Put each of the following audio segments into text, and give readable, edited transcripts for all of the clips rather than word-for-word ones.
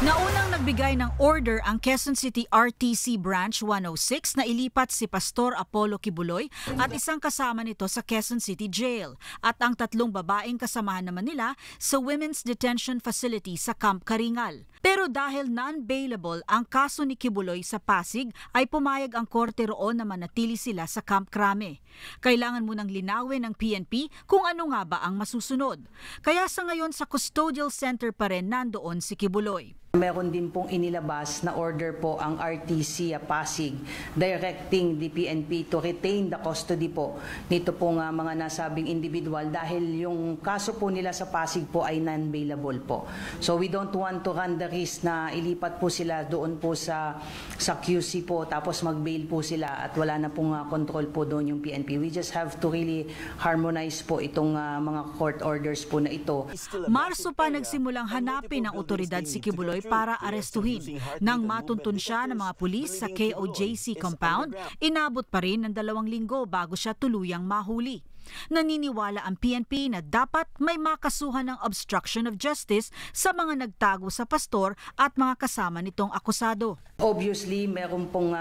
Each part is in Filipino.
Naunang nagbigay ng order ang Quezon City RTC Branch 106 na ilipat si Pastor Apollo Kibuloy at isang kasama nito sa Quezon City Jail at ang tatlong babaeng kasamahan naman nila sa Women's Detention Facility sa Camp Karingal. Pero dahil non-bailable ang kaso ni Kibuloy sa Pasig ay pumayag ang korte roon na manatili sila sa Camp Crame. Kailangan munang linawin ng PNP kung ano nga ba ang masusunod. Kaya sa ngayon sa custodial center pa rin nandoon si Kibuloy. Meron din pong inilabas na order po ang RTC Pasig directing the PNP to retain the custody po nito pong mga nasabing individual dahil yung kaso po nila sa Pasig po ay non-bailable po. So we don't want to run the risk na ilipat po sila doon po sa QC po tapos mag-bail po sila at wala na pong control po doon yung PNP. We just have to really harmonize po itong mga court orders po na ito. Marso pa nagsimulang hanapin ng otoridad si Kibuloy para arestuhin. Nang matuntun siya ng mga pulis sa KOJC compound, inabot pa rin ng 2 linggo bago siya tuluyang mahuli. Naniniwala ang PNP na dapat may makasuhan ng obstruction of justice sa mga nagtago sa pastor at mga kasama nitong akusado. Obviously, meron pong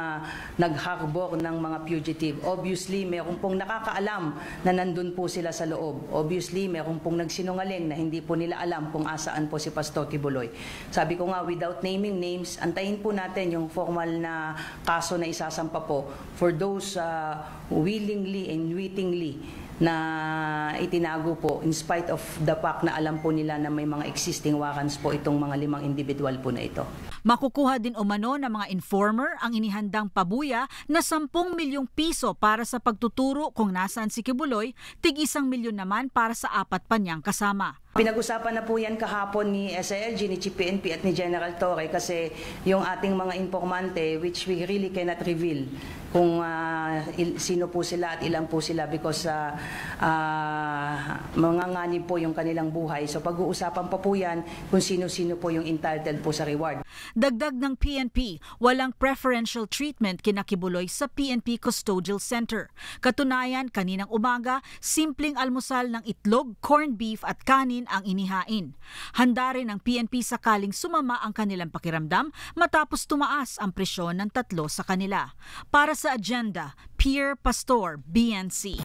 nagharbor ng mga fugitive. Obviously, meron pong nakakaalam na nandun po sila sa loob. Obviously, meron pong nagsinungaling na hindi po nila alam kung asaan po si Pastor Kibuloy. Sabi ko nga, without naming names, antayin po natin yung formal na kaso na isasampa po for those willingly and wittingly na itinago po in spite of the fact na alam po nila na may mga existing warrants po itong mga 5 individual po na ito. Makukuha din umano ng mga informer ang inihandang pabuya na 10 milyong piso para sa pagtuturo kung nasaan si Kibuloy, tig 1 milyon naman para sa 4 pa niyang kasama. Pinag-usapan na po yan kahapon ni SILG, ni Chief PNP at ni General Torre kasi yung ating mga informante which we really cannot reveal kung sino po sila at ilan po sila because manganganib po yung kanilang buhay. So pag-uusapan pa po yan kung sino-sino po yung entitled po sa reward. Dagdag ng PNP, walang preferential treatment kina Kibuloy sa PNP Custodial Center. Katunayan, kaninang umaga, simpleng almusal ng itlog, corned beef at kanin ang inihain. Handa rin ang PNP sakaling sumama ang kanilang pakiramdam matapos tumaas ang presyon ng 3 sa kanila. Para sa agenda, Pierre Pastor, BNC.